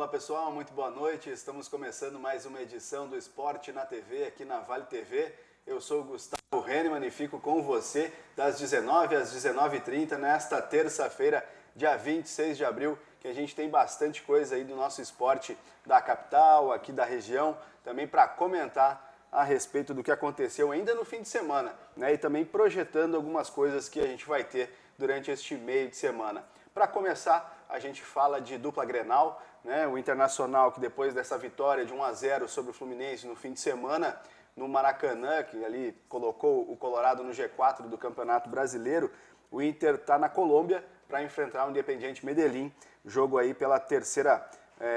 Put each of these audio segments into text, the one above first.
Olá pessoal, muito boa noite. Estamos começando mais uma edição do Esporte na TV aqui na Vale TV. Eu sou o Gustavo Henneman e fico com você das 19 às 19h30 nesta terça-feira, dia 26 de abril, que a gente tem bastante coisa aí do nosso esporte da capital, aqui da região, também para comentar a respeito do que aconteceu ainda no fim de semana, né? E também projetando algumas coisas que a gente vai ter durante este meio de semana. Para começar, a gente fala de dupla Grenal, né? O Internacional, que depois dessa vitória de 1-0 sobre o Fluminense no fim de semana, no Maracanã, que ali colocou o Colorado no G4 do Campeonato Brasileiro, o Inter está na Colômbia para enfrentar o Independiente Medellín, jogo aí pela terceira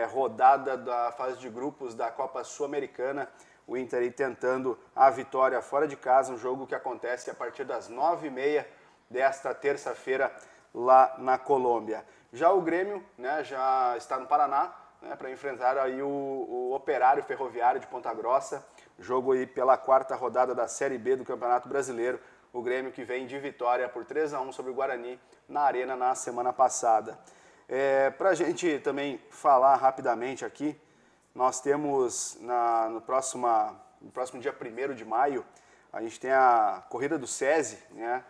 rodada da fase de grupos da Copa Sul-Americana. O Inter aí tentando a vitória fora de casa, um jogo que acontece a partir das 9h30 desta terça-feira lá na Colômbia. Já o Grêmio, né, já está no Paraná, né, para enfrentar aí o Operário Ferroviário de Ponta Grossa, jogo aí pela quarta rodada da Série B do Campeonato Brasileiro. O Grêmio que vem de vitória por 3-1 sobre o Guarani na Arena na semana passada. Para a gente também falar rapidamente aqui, nós temos no próximo dia 1º de maio, a gente tem a Corrida do SESI, né,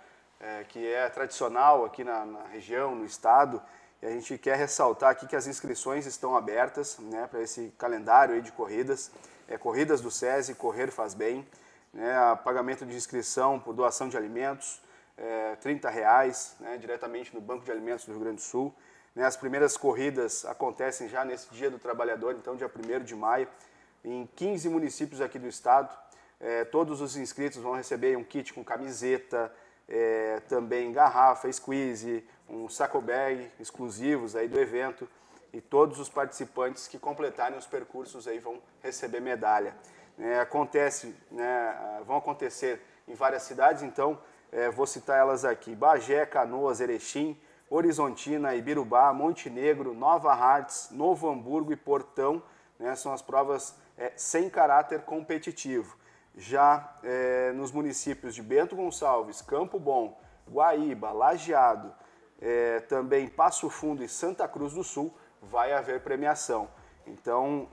que é tradicional aqui na região, no estado, e a gente quer ressaltar aqui que as inscrições estão abertas, né, para esse calendário aí de corridas, Corridas do SESI, Correr Faz Bem, né, pagamento de inscrição por doação de alimentos, R$30, né, diretamente no Banco de Alimentos do Rio Grande do Sul. As primeiras corridas acontecem já nesse Dia do Trabalhador, então dia 1º de maio, em 15 municípios aqui do estado. Todos os inscritos vão receber um kit com camiseta, também garrafa, squeeze, um saco bag exclusivos aí do evento, e todos os participantes que completarem os percursos aí vão receber medalha. Vão acontecer em várias cidades, então vou citar elas aqui: Bagé, Canoas, Erechim, Horizontina, Ibirubá, Montenegro, Nova Hartz, Novo Hamburgo e Portão, né, são as provas sem caráter competitivo. Já nos municípios de Bento Gonçalves, Campo Bom, Guaíba, Lajeado, também Passo Fundo e Santa Cruz do Sul, vai haver premiação. Então,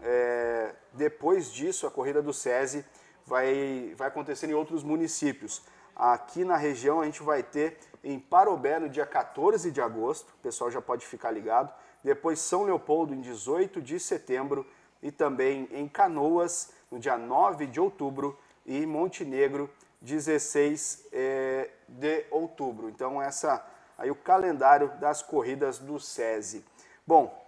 depois disso, a Corrida do SESI vai acontecer em outros municípios. Aqui na região a gente vai ter em Parobé no dia 14 de agosto, o pessoal já pode ficar ligado. Depois São Leopoldo em 18 de setembro e também em Canoas no dia 9 de outubro e Montenegro 16 de outubro. Então aí o calendário das corridas do SESI. Bom,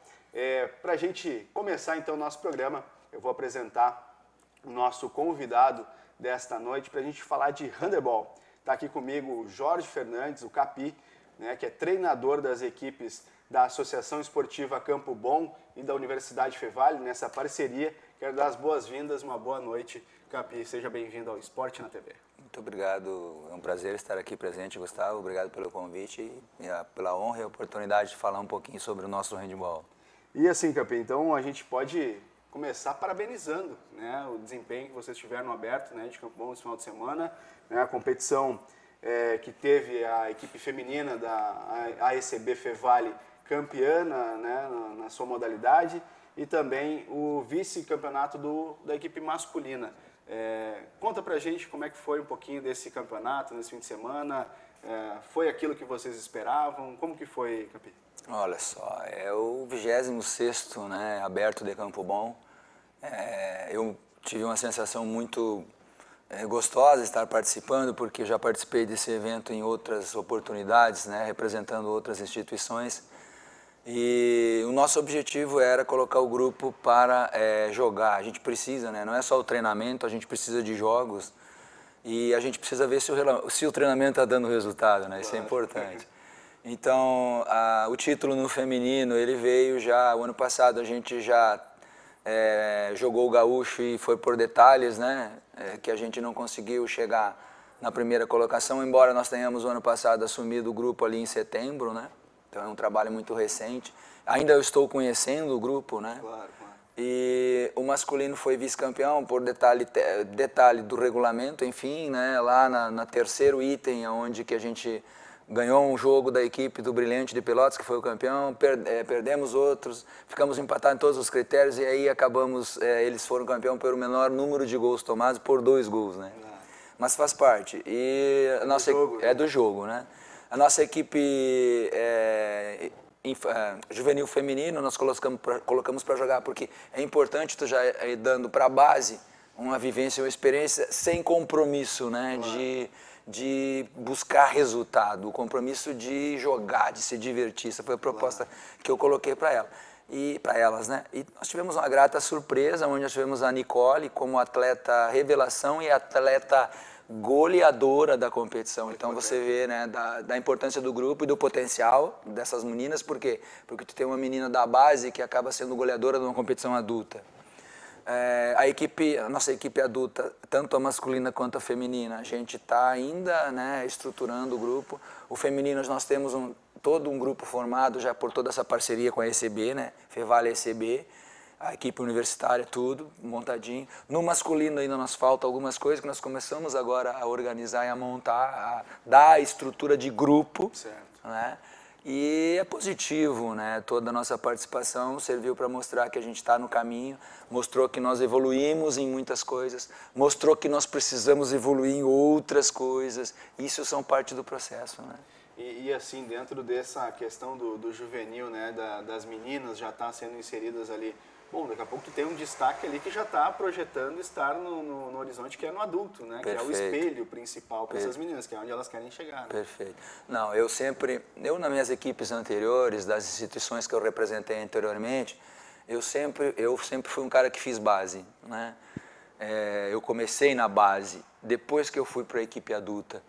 para a gente começar então o nosso programa, eu vou apresentar o nosso convidado desta noite para a gente falar de handebol. Está aqui comigo o Jorge Fernandes, o Capi, né, que é treinador das equipes da Associação Esportiva Campo Bom e da Universidade Fevale, nessa parceria. Quero dar as boas-vindas, uma boa noite, Capi. Seja bem-vindo ao Esporte na TV. Muito obrigado, é um prazer estar aqui presente, Gustavo. Obrigado pelo convite e pela honra e a oportunidade de falar um pouquinho sobre o nosso handebol. E assim, Capi, então a gente pode começar parabenizando, né, o desempenho que vocês tiveram no aberto, né, de Campo Bom esse final de semana, né, a competição que teve a equipe feminina da AECB Fevale campeã, né, na sua modalidade, e também o vice-campeonato da equipe masculina. Conta pra gente como é que foi um pouquinho desse campeonato nesse fim de semana, foi aquilo que vocês esperavam, como que foi, Capi? Olha só, é o 26º, né, aberto de Campo Bom. Eu tive uma sensação muito gostosa de estar participando, porque eu já participei desse evento em outras oportunidades, né, representando outras instituições. E o nosso objetivo era colocar o grupo para jogar. A gente precisa, né, não é só o treinamento, a gente precisa de jogos e a gente precisa ver se o treinamento está dando resultado, né, isso é importante. Então, o título no feminino, ele veio já, o ano passado a gente já jogou o gaúcho e foi por detalhes, né, que a gente não conseguiu chegar na primeira colocação, embora nós tenhamos o ano passado assumido o grupo ali em setembro, né, então é um trabalho muito recente. Ainda eu estou conhecendo o grupo, né, Claro. E o masculino foi vice-campeão por detalhe do regulamento, enfim, né, lá na terceiro item, onde que a gente ganhou um jogo da equipe do Brilhante de Pelotas, que foi o campeão, perdemos outros, ficamos empatados em todos os critérios e aí acabamos, eles foram campeão pelo menor número de gols tomados, por 2 gols, né? Mas faz parte. E a nossa é do jogo, né? A nossa equipe juvenil feminino nós colocamos para jogar, porque é importante tu já ir dando para a base uma vivência, uma experiência sem compromisso, né? De buscar resultado, o compromisso de jogar, de se divertir. Essa foi a proposta que eu coloquei para ela. E para elas, né? E nós tivemos uma grata surpresa, onde nós tivemos a Nicole como atleta revelação e atleta goleadora da competição. Então você vê, né, da importância do grupo e do potencial dessas meninas. Por quê? Porque tu tem uma menina da base que acaba sendo goleadora de uma competição adulta. A nossa equipe adulta, tanto a masculina quanto a feminina, a gente está ainda, né, estruturando o grupo. O feminino nós temos todo um grupo formado já por toda essa parceria com a ECB, né, Fevale ECB, a equipe universitária, tudo montadinho. No masculino ainda nos falta algumas coisas que nós começamos agora a organizar e a montar, a dar a estrutura de grupo, né? E é positivo, né? Toda a nossa participação serviu para mostrar que a gente está no caminho, mostrou que nós evoluímos em muitas coisas, mostrou que nós precisamos evoluir em outras coisas. Isso são parte do processo, né? E assim, dentro dessa questão do juvenil, né, das meninas já tá sendo inseridas ali, bom, daqui a pouco tu tem um destaque ali que já está projetando estar no horizonte, que é no adulto, né? Perfeito. Que é o espelho principal para essas meninas, que é onde elas querem chegar. Né? Perfeito. Não, eu nas minhas equipes anteriores, das instituições que eu representei anteriormente, eu sempre fui um cara que fiz base, né? Eu comecei na base, depois que eu fui para a equipe adulta.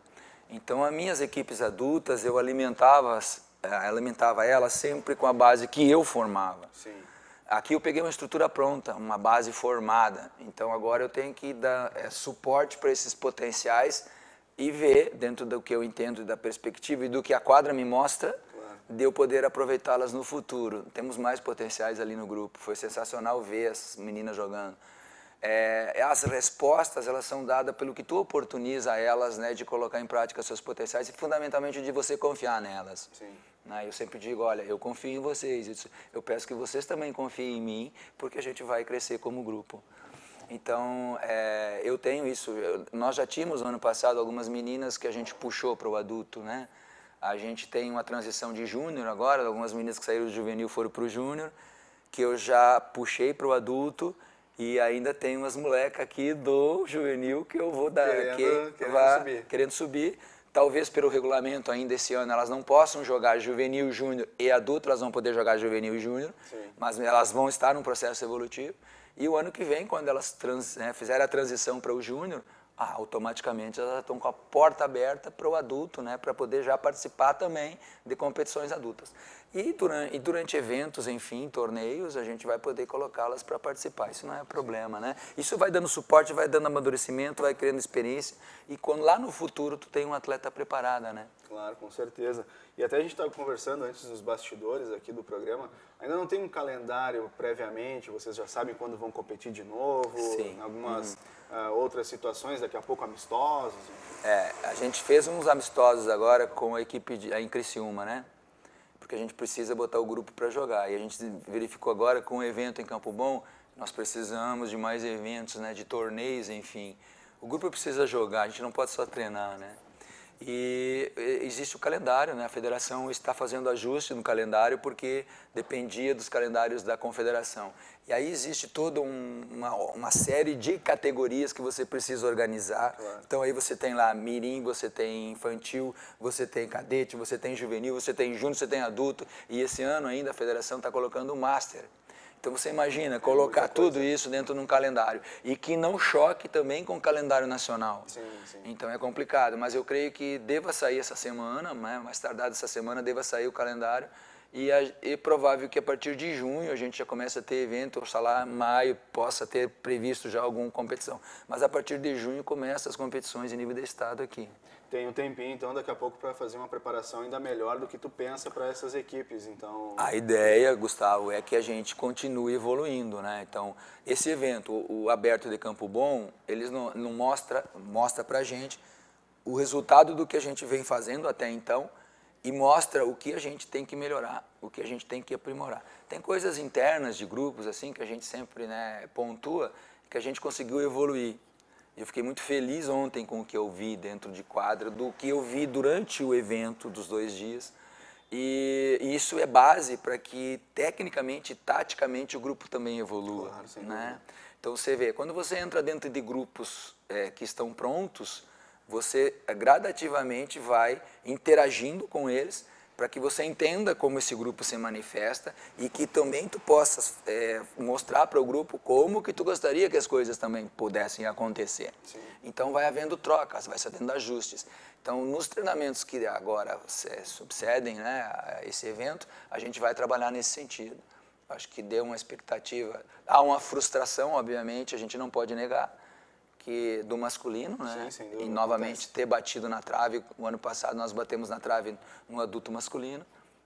Então, as minhas equipes adultas, eu alimentava elas sempre com a base que eu formava. Sim. Aqui eu peguei uma estrutura pronta, uma base formada. Então, agora eu tenho que dar suporte para esses potenciais e ver, dentro do que eu entendo da perspectiva e do que a quadra me mostra, de eu poder aproveitá-las no futuro. Temos mais potenciais ali no grupo. Foi sensacional ver as meninas jogando. As respostas, elas são dadas pelo que tu oportuniza a elas, né, de colocar em prática seus potenciais e fundamentalmente de você confiar nelas. Sim. Né? Eu sempre digo, olha, eu confio em vocês, eu peço que vocês também confiem em mim, porque a gente vai crescer como grupo. Então, eu tenho isso. Nós já tínhamos no ano passado algumas meninas que a gente puxou para o adulto, né? A gente tem uma transição de júnior agora, algumas meninas que saíram do juvenil foram para o júnior, que eu já puxei para o adulto. E ainda tem umas molecas aqui do juvenil que eu vou dar querendo subir. Talvez pelo regulamento ainda esse ano elas não possam jogar juvenil, júnior e adulto, elas vão poder jogar juvenil e júnior, mas elas vão estar num processo evolutivo. E o ano que vem, quando elas fizerem a transição para o júnior, automaticamente elas estão com a porta aberta para o adulto, né, para poder já participar também de competições adultas. E durante eventos, enfim, torneios, a gente vai poder colocá-las para participar. Isso não é problema, né? Isso vai dando suporte, vai dando amadurecimento, vai criando experiência. E quando lá no futuro tu tem uma atleta preparada, né? Claro, com certeza. E até a gente estava conversando antes dos bastidores aqui do programa, ainda não tem um calendário previamente, vocês já sabem quando vão competir de novo, Sim. Em algumas outras situações, daqui a pouco amistosos. A gente fez uns amistosos agora com a equipe em Criciúma, né? Porque a gente precisa botar o grupo para jogar. E a gente verificou agora com o evento em Campo Bom, nós precisamos de mais eventos, né, de torneios, enfim. O grupo precisa jogar, a gente não pode só treinar, né? E existe o calendário, né? A federação está fazendo ajuste no calendário porque dependia dos calendários da confederação. E aí existe toda uma série de categorias que você precisa organizar. Claro. Então aí você tem lá mirim, você tem infantil, você tem cadete, você tem juvenil, você tem júnior, você tem adulto. E esse ano ainda a federação está colocando o master. Então você imagina colocar tudo isso dentro de um calendário e que não choque também com o calendário nacional. Sim, sim. Então é complicado, mas eu creio que deva sair essa semana, né? Mais tardado essa semana deva sair o calendário e é provável que a partir de junho a gente já comece a ter evento, ou sei lá, maio possa ter previsto já alguma competição. Mas a partir de junho começam as competições em nível de estado aqui. Tem um tempinho, então, daqui a pouco para fazer uma preparação ainda melhor do que tu pensa para essas equipes, então... A ideia, Gustavo, é que a gente continue evoluindo, né? Então, esse evento, o Aberto de Campo Bom, eles não mostra pra gente o resultado do que a gente vem fazendo até então, e mostra o que a gente tem que melhorar, o que a gente tem que aprimorar. Tem coisas internas de grupos assim que a gente sempre, né, pontua, que a gente conseguiu evoluir. Eu fiquei muito feliz ontem com o que eu vi dentro de quadra, do que eu vi durante o evento dos 2 dias. E isso é base para que, tecnicamente e taticamente, o grupo também evolua. Claro, sem né? dúvida. Então, você vê, quando você entra dentro de grupos que estão prontos, você gradativamente vai interagindo com eles para que você entenda como esse grupo se manifesta e que também tu possas mostrar para o grupo como que tu gostaria que as coisas também pudessem acontecer. Sim. Então vai havendo trocas, vai se havendo ajustes. Então nos treinamentos que agora subcedem, né, a esse evento, a gente vai trabalhar nesse sentido. Acho que deu uma expectativa, há uma frustração, obviamente, a gente não pode negar, que do masculino, né? Sim, sem dúvida, E novamente acontece. ter batido na trave. O ano passado nós batemos na trave no adulto masculino,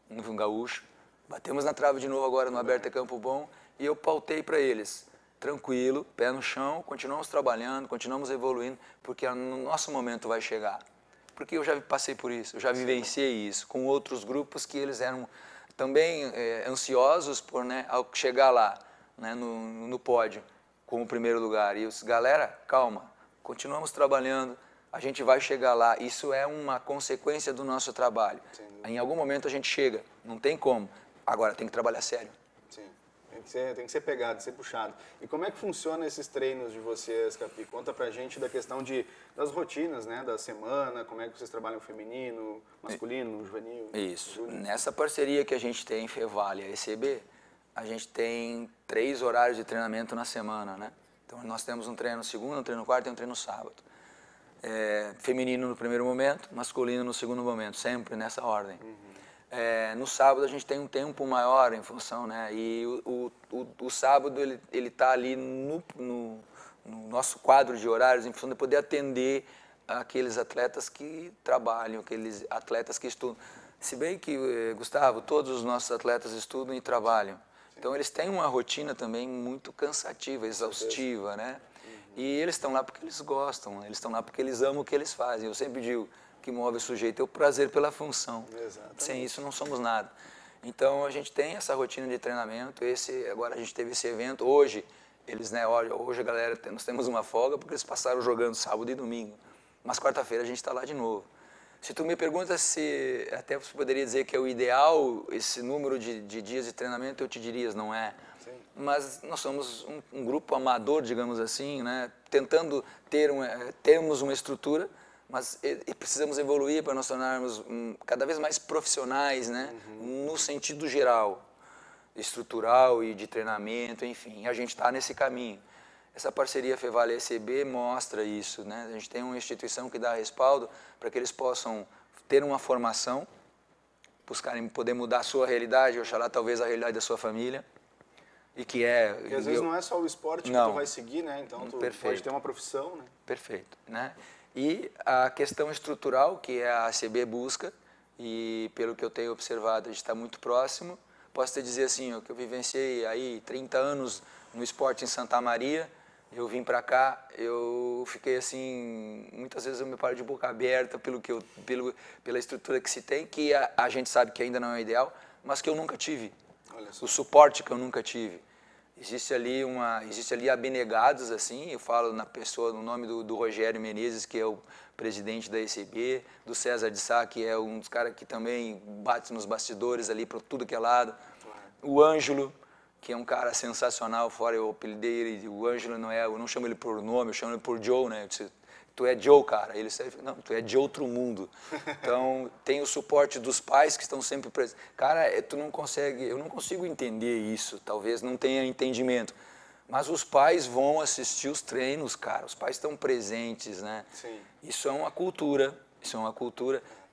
no gaúcho. Batemos na trave de novo agora no Aberta Campo Bom e eu pautei para eles, tranquilo, pé no chão, continuamos trabalhando, continuamos evoluindo, porque o nosso momento vai chegar. Porque eu já passei por isso, eu já vivenciei isso com outros grupos que eles eram também ansiosos por, né, ao chegar lá, né, no pódio com o primeiro lugar. E eu disse, galera, calma, continuamos trabalhando, a gente vai chegar lá. Isso é uma consequência do nosso trabalho. Em algum momento a gente chega, não tem como. Agora tem que trabalhar sério. Sim, tem que ser pegado, ser puxado. E como é que funciona esses treinos de vocês, Capi? Conta pra gente da questão das rotinas, né, da semana, como é que vocês trabalham feminino, masculino, juvenil? Isso. Júnior? Nessa parceria que a gente tem, Fevale e ECB, a gente tem 3 horários de treinamento na semana, né? Então nós temos um treino segunda, um treino quarta e um treino sábado. Feminino no primeiro momento, masculino no segundo momento, sempre nessa ordem. No sábado a gente tem um tempo maior em função, né? E o sábado ele está ali no nosso quadro de horários em função de poder atender aqueles atletas que trabalham, aqueles atletas que estudam. Se bem que, Gustavo, todos os nossos atletas estudam e trabalham. Então eles têm uma rotina também muito cansativa, exaustiva, né? E eles estão lá porque eles gostam, eles estão lá porque eles amam o que eles fazem. Eu sempre digo que move o sujeito é o prazer pela função. Exatamente. Sem isso não somos nada. Então a gente tem essa rotina de treinamento. Agora a gente teve esse evento hoje. Eles, né? Hoje a galera nós temos uma folga porque eles passaram jogando sábado e domingo. Mas quarta-feira a gente está lá de novo. Se tu me pergunta se até você poderia dizer que é o ideal esse número de dias de treinamento, eu te diria, não é. Sim. Mas nós somos um grupo amador, digamos assim, né? Tentando termos uma estrutura, mas precisamos evoluir para nos tornarmos cada vez mais profissionais, né? No sentido geral, estrutural e de treinamento, enfim. A gente está nesse caminho. Essa parceria Fevale-ECB mostra isso, né? A gente tem uma instituição que dá respaldo para que eles possam ter uma formação, buscarem poder mudar a sua realidade, oxalá talvez a realidade da sua família, e que Porque às vezes não é só o esporte que Não. tu vai seguir, né? Então tu Perfeito. pode ter uma profissão, né? Perfeito, né? E a questão estrutural que a ACB busca, e pelo que eu tenho observado, a gente está muito próximo. Posso te dizer assim, ó, que eu vivenciei aí 30 anos no esporte em Santa Maria, eu vim para cá, eu fiquei assim, muitas vezes eu me paro de boca aberta pela estrutura que se tem, que a gente sabe que ainda não é ideal, mas que eu nunca tive. Olha só. O suporte que eu nunca tive. Existe ali abnegados, assim, eu falo na pessoa, no nome do Rogério Menezes, que é o presidente da ECB, do César de Sá, que é um dos caras que também bate nos bastidores ali para tudo que é lado. O Ângelo, que é um cara sensacional, fora eu apelidei ele, o Ângelo eu não chamo ele por nome, eu chamo ele por Joe, né? Eu disse, tu é Joe, cara. Ele disse, não, tu é de outro mundo. Então, tem o suporte dos pais que estão sempre presentes. Cara, eu não consigo entender isso, talvez não tenha entendimento. Mas os pais vão assistir os treinos, cara. Os pais estão presentes, né? Sim. Isso é uma cultura,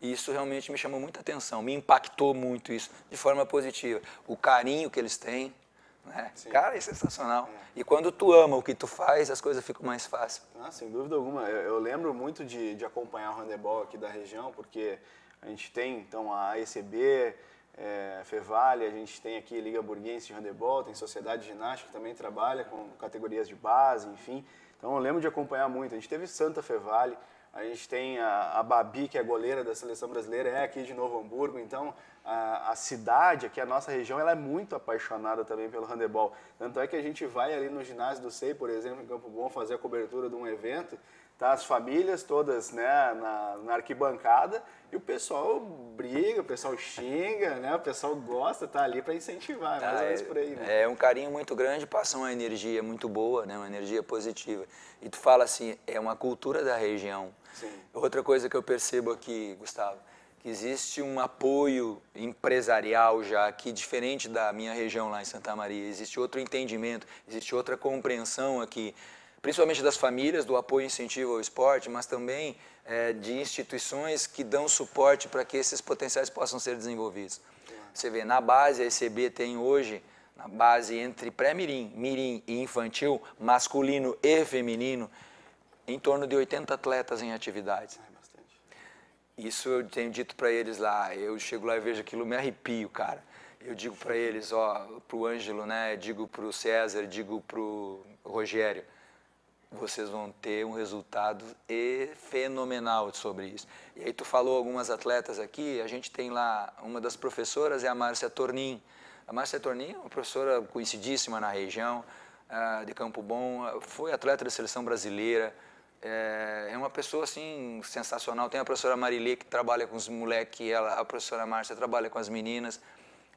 e isso realmente me chamou muita atenção, me impactou muito isso, de forma positiva. O carinho que eles têm, né? Cara, é sensacional. E quando tu ama o que tu faz, as coisas ficam mais fáceis. Ah, sem dúvida alguma. Eu lembro muito de acompanhar o handebol aqui da região, porque a gente tem então a ECB, Fevale, a gente tem aqui Liga Burguense de Handebol, tem Sociedade de Ginástica que também trabalha com categorias de base, enfim. Então eu lembro de acompanhar muito. A gente teve Santa Fevale, A gente tem a Babi, que é goleira da seleção brasileira, é aqui de Novo Hamburgo. Então, a cidade, aqui a nossa região, ela é muito apaixonada também pelo handebol. Tanto é que a gente vai ali no ginásio do SEI, por exemplo, em Campo Bom, fazer a cobertura de um evento. Tá as famílias todas, né, na arquibancada, e o pessoal briga, o pessoal xinga, né, o pessoal gosta, tá ali para incentivar, mais ou menos por aí, né? É um carinho muito grande, passa uma energia muito boa, né, uma energia positiva. E tu fala assim, é uma cultura da região. Sim. Outra coisa que eu percebo aqui, Gustavo, que existe um apoio empresarial já aqui, diferente da minha região lá em Santa Maria. Existe outro entendimento, existe outra compreensão aqui, principalmente das famílias, do apoio e incentivo ao esporte, mas também de instituições que dão suporte para que esses potenciais possam ser desenvolvidos. Você vê, na base, a ECB tem hoje, na base entre pré-mirim, mirim e infantil, masculino e feminino, em torno de 80 atletas em atividades. Isso eu tenho dito para eles lá, eu chego lá e vejo aquilo, me arrepio, cara. Eu digo para eles, ó, pro Ângelo, né, digo pro César, digo pro Rogério, vocês vão ter um resultado fenomenal sobre isso. E aí tu falou algumas atletas aqui, a gente tem lá, uma das professoras é a Márcia Tornin. A Márcia Tornin é uma professora conhecidíssima na região, de Campo Bom, foi atleta da seleção brasileira, é uma pessoa assim sensacional. Tem a professora Marilê que trabalha com os moleques, a professora Márcia trabalha com as meninas.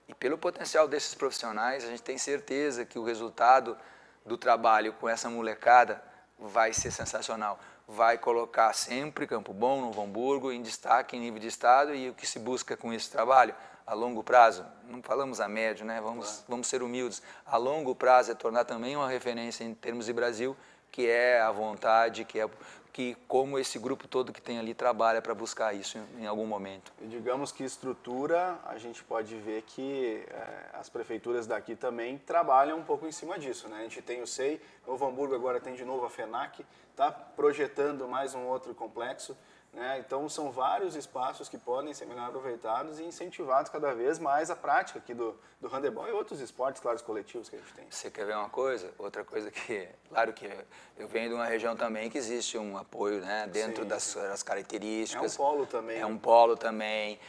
E pelo potencial desses profissionais, a gente tem certeza que o resultado do trabalho com essa molecada vai ser sensacional. Vai colocar sempre Campo Bom, Novo Hamburgo em destaque em nível de estado, e o que se busca com esse trabalho a longo prazo, não falamos a médio, né? Vamos ser humildes, a longo prazo é tornar também uma referência em termos de Brasil, que é a vontade, que como esse grupo todo que tem ali trabalha para buscar isso em algum momento. E digamos que estrutura, a gente pode ver que as prefeituras daqui também trabalham um pouco em cima disso, né? A gente tem o SEI, Novo Hamburgo agora tem de novo a FENAC, está projetando mais um outro complexo, né? Então são vários espaços que podem ser melhor aproveitados e incentivados cada vez mais a prática aqui do handebol e outros esportes, claro, coletivos que a gente tem. Você quer ver uma coisa? Outra coisa que, claro que eu venho de uma região também que existe um apoio, né, dentro das características. É um polo também. É um polo também,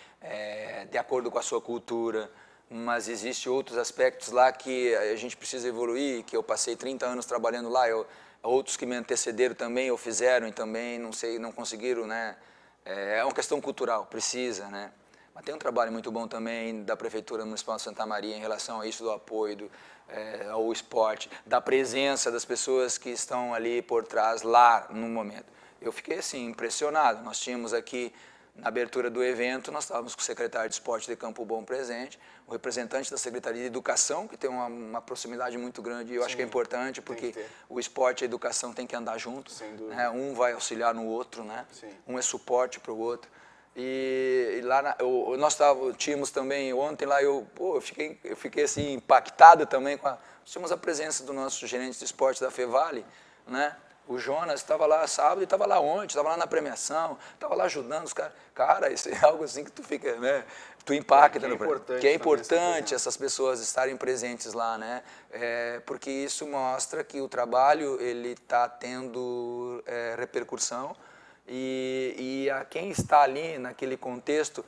de acordo com a sua cultura, mas existem outros aspectos lá que a gente precisa evoluir, que eu passei 30 anos trabalhando lá, outros que me antecederam também, ou fizeram e também, não sei, não conseguiram, né? É uma questão cultural, precisa, né? Mas tem um trabalho muito bom também da Prefeitura Municipal de Santa Maria em relação a isso, do apoio ao esporte, da presença das pessoas que estão ali por trás, lá no momento. Eu fiquei, assim, impressionado. Nós tínhamos aqui, na abertura do evento, nós estávamos com o secretário de Esporte de Campo Bom presente, o representante da Secretaria de Educação, que tem uma proximidade muito grande, e eu acho que é importante, porque o esporte e a educação têm que andar juntos, né? Um vai auxiliar no outro, né? Um é suporte para o outro. E lá nós tínhamos também, ontem lá, eu fiquei assim, impactado também tínhamos a presença do nosso gerente de esporte da Fevale, né? O Jonas estava lá sábado e estava lá ontem, estava lá na premiação, estava lá ajudando os caras. Cara, isso é algo assim que tu fica, né? Tu impacta. Que é importante essas pessoas estarem presentes lá, né? Porque isso mostra que o trabalho ele está tendo repercussão e a quem está ali naquele contexto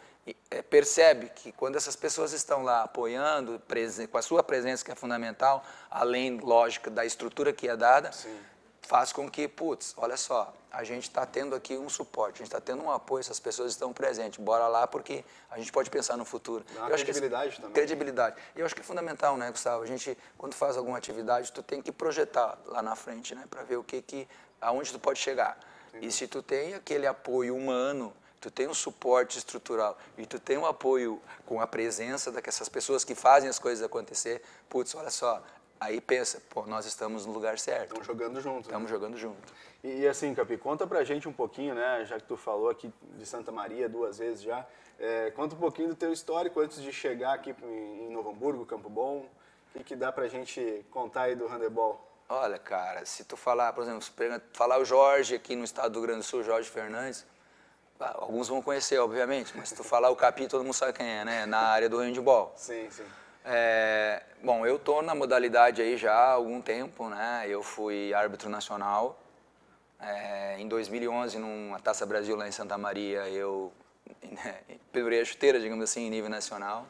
percebe que quando essas pessoas estão lá apoiando, com a sua presença que é fundamental, além, lógico, da estrutura que é dada, faz com que, putz, olha só, a gente está tendo aqui um suporte, a gente está tendo um apoio, essas pessoas estão presentes, bora lá porque a gente pode pensar no futuro. Dá uma credibilidade também. Credibilidade. E eu acho que é fundamental, né, Gustavo? A gente, quando faz alguma atividade, tu tem que projetar lá na frente, né, para ver aonde tu pode chegar. E se tu tem aquele apoio humano, tu tem um suporte estrutural e tu tem um apoio com a presença dessas pessoas que fazem as coisas acontecer, putz, olha só, aí pensa, pô, nós estamos no lugar certo. Estamos jogando junto. Estamos jogando junto. E assim, Capi, conta pra gente um pouquinho, né, já que tu falou aqui de Santa Maria 2 vezes já, conta um pouquinho do teu histórico antes de chegar aqui em Novo Hamburgo, Campo Bom, o que dá pra gente contar aí do handebol? Olha, cara, se tu falar, por exemplo, falar o Jorge aqui no estado do Rio Grande do Sul, Jorge Fernandes, alguns vão conhecer, obviamente, mas se tu falar o Capi, todo mundo sabe quem é, né, na área do handebol. Sim, sim. Bom, eu tô na modalidade aí já há algum tempo, né? Eu fui árbitro nacional, Em 2011, numa Taça Brasil lá em Santa Maria, eu pendurei a chuteira, digamos assim, em nível nacional.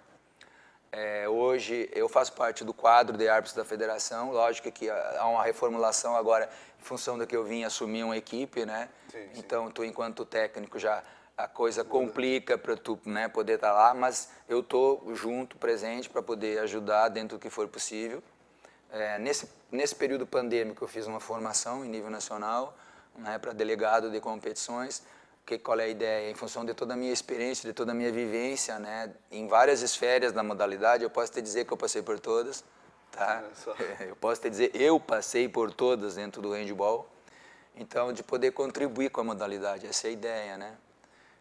Hoje eu faço parte do quadro de árbitros da federação. Lógico que há uma reformulação agora em função do que eu vim assumir uma equipe, né? Sim. Então, tu enquanto técnico já a coisa complica para tu, né, poder estar lá, mas eu estou junto, presente para poder ajudar dentro do que for possível. Nesse período pandêmico eu fiz uma formação em nível nacional, né, para delegado de competições. Qual é a ideia? Em função de toda a minha experiência, de toda a minha vivência, né, em várias esferas da modalidade, eu posso te dizer que eu passei por todas, tá? Eu posso te dizer, eu passei por todas dentro do handball. Então, de poder contribuir com a modalidade, essa é a ideia, né?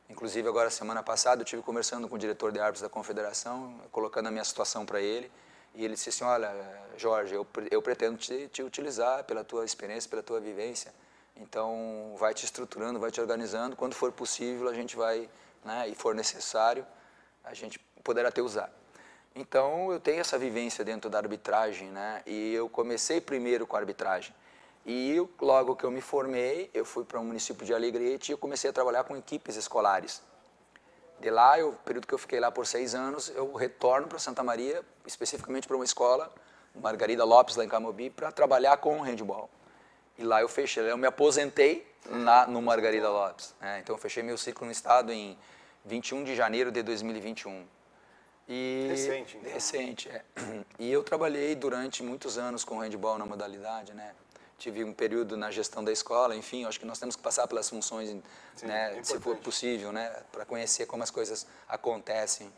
Inclusive, agora, semana passada, eu estive conversando com o diretor de árbitros da confederação, colocando a minha situação para ele, e ele disse assim, olha, Jorge, eu pretendo te utilizar pela tua experiência, pela tua vivência. Então, vai te estruturando, vai te organizando. Quando for possível, a gente vai, né, e for necessário, a gente poderá te usar. Então, eu tenho essa vivência dentro da arbitragem, né? E eu comecei primeiro com a arbitragem. E logo que eu me formei, eu fui para o município de Alegrete e eu comecei a trabalhar com equipes escolares. De lá, o período que eu fiquei lá por 6 anos, eu retorno para Santa Maria, especificamente para uma escola, Margarida Lopes, lá em Camobi, para trabalhar com o handball. E lá eu fechei, eu me aposentei no Margarida Lopes. Então eu fechei meu ciclo no estado em 21 de janeiro de 2021. Recente, então. Recente, E eu trabalhei durante muitos anos com handball na modalidade, né? Tive um período na gestão da escola, enfim, acho que nós temos que passar pelas funções, sim, né, se for possível, né, para conhecer como as coisas acontecem.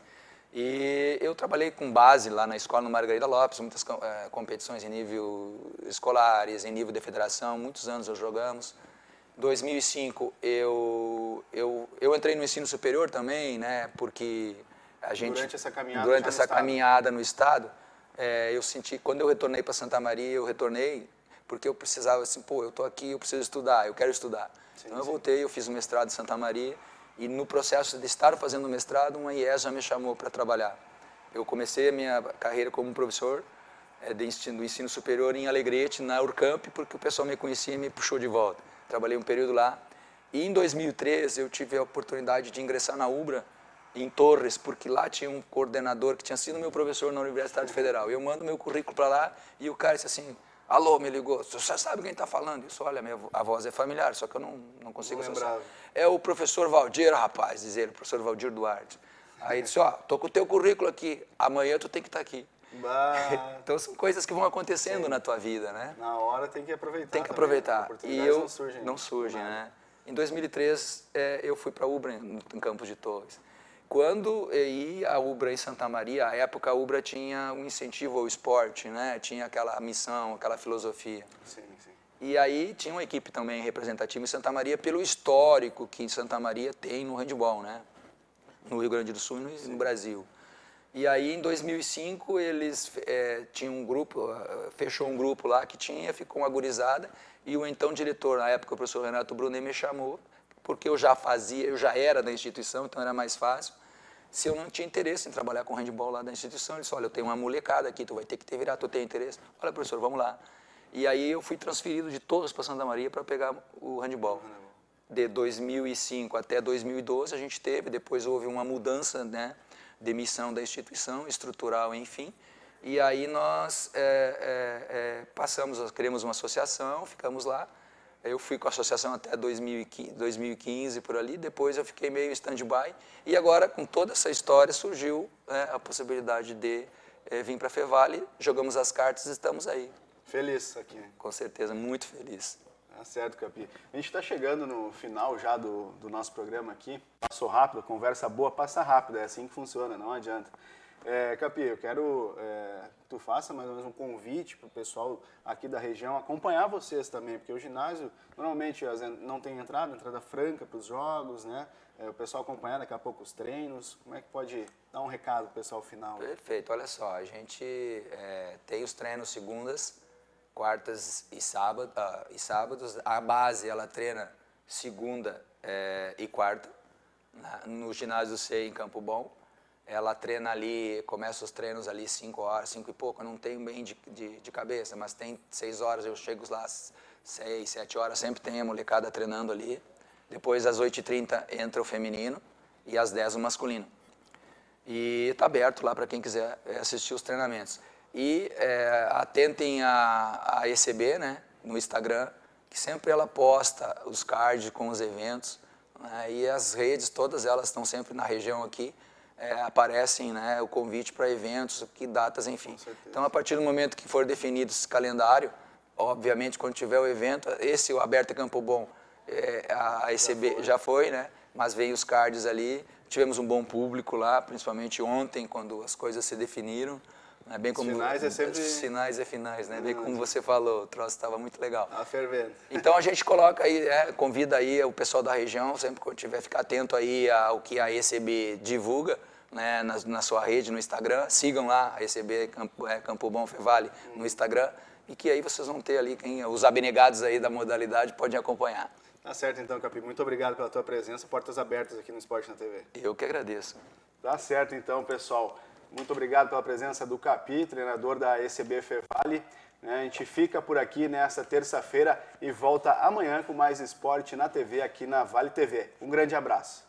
E eu trabalhei com base lá na escola, no Margarida Lopes, muitas competições em nível escolares, em nível de federação, muitos anos eu jogamos. Em 2005 eu entrei no ensino superior também, né, porque a gente... Durante essa caminhada no estado, eu senti, quando eu retornei para Santa Maria, eu retornei porque eu precisava assim, pô, eu estou aqui, eu preciso estudar, eu quero estudar. Sim, então eu voltei, eu fiz o mestrado em Santa Maria e no processo de estar fazendo o mestrado, uma IES já me chamou para trabalhar. Eu comecei a minha carreira como professor do ensino superior em Alegrete, na Urcamp, porque o pessoal me conhecia e me puxou de volta. Trabalhei um período lá. E em 2013 eu tive a oportunidade de ingressar na UBRA, em Torres, porque lá tinha um coordenador que tinha sido meu professor na Universidade Federal. Eu mando meu currículo para lá e o cara disse assim, alô, me ligou, você sabe quem está falando? Eu disse, olha, a voz é familiar, só que eu não consigo associar. É o professor Valdir, rapaz, diz ele, o professor Valdir Duarte. Aí disse, ó, tô com o teu currículo aqui, amanhã tu tem que estar aqui. Então são coisas que vão acontecendo na tua vida, né? Na hora tem que aproveitar. Tem que aproveitar. E eu não surgem, né? Em 2003 eu fui para a UBRA, em Campos de Torres. Quando ia a UBRA em Santa Maria, à época a UBRA tinha um incentivo ao esporte, né? Tinha aquela missão, aquela filosofia. Sim, sim. E aí tinha uma equipe também representativa em Santa Maria pelo histórico que Santa Maria tem no handball, né? No Rio Grande do Sul e no Brasil. E aí em 2005 eles tinham um grupo, fechou um grupo lá que ficou uma gurizada e o então diretor, na época o professor Renato Brunet, me chamou porque eu já era da instituição, então era mais fácil. Se eu não tinha interesse em trabalhar com handball lá da instituição, ele disse, olha, eu tenho uma molecada aqui, tu vai ter que te virar, tu tem interesse? Olha, professor, vamos lá. E aí eu fui transferido de Torres para Santa Maria para pegar o handball. De 2005 até 2012 a gente teve, depois houve uma mudança, né, de missão da instituição, estrutural, enfim. E aí nós criamos uma associação, ficamos lá. Eu fui com a associação até 2015, por ali, depois eu fiquei meio em stand-by. E agora, com toda essa história, surgiu a possibilidade de vir para a Fevale, jogamos as cartas e estamos aí. Feliz aqui. Com certeza, muito feliz. Tá certo, Capi. A gente está chegando no final já do nosso programa aqui. Passou rápido, conversa boa passa rápido, é assim que funciona, não adianta. Capi, eu quero que tu faça mais ou menos um convite para o pessoal aqui da região acompanhar vocês também, porque o ginásio normalmente não tem entrada franca para os jogos, né? O pessoal acompanhar daqui a pouco os treinos. Como é que pode dar um recado para o pessoal final? Perfeito, olha só, a gente tem os treinos segundas, quartas e sábados. A base ela treina segunda e quarta, no ginásio C em Campo Bom. Ela treina ali, começa os treinos ali 5 horas, 5 e pouco, eu não tenho bem de cabeça, mas tem 6 horas, eu chego lá 6, 7 horas, sempre tem a molecada treinando ali. Depois, às 8h30, entra o feminino e às 10 o masculino. E está aberto lá para quem quiser assistir os treinamentos. E atentem a ECB, né, no Instagram, que sempre ela posta os cards com os eventos, né, e as redes, todas elas estão sempre na região aqui, aparecem, né, o convite para eventos, que datas, enfim. Então, a partir do momento que for definido esse calendário, obviamente, quando tiver o evento, o Aberto é Campo Bom, a ECB já foi, né, mas veio os cards ali, tivemos um bom público lá, principalmente ontem, quando as coisas se definiram. Né, bem como finais é sempre... Sinais é finais, né? Bem como você falou, o troço estava muito legal. Tá fervendo. Então a gente coloca aí, convida aí o pessoal da região, sempre que tiver, ficar atento aí ao que a ECB divulga, né, na sua rede, no Instagram. Sigam lá a ECB Campo Bom Fevale no Instagram, e que aí vocês vão ter ali, os abnegados aí da modalidade podem acompanhar. Tá certo então, Capi. Muito obrigado pela tua presença. Portas abertas aqui no Esporte na TV. Eu que agradeço. Tá certo então, pessoal. Muito obrigado pela presença do Capi, treinador da ECB Fevale. A gente fica por aqui nesta terça-feira e volta amanhã com mais Esporte na TV aqui na Vale TV. Um grande abraço.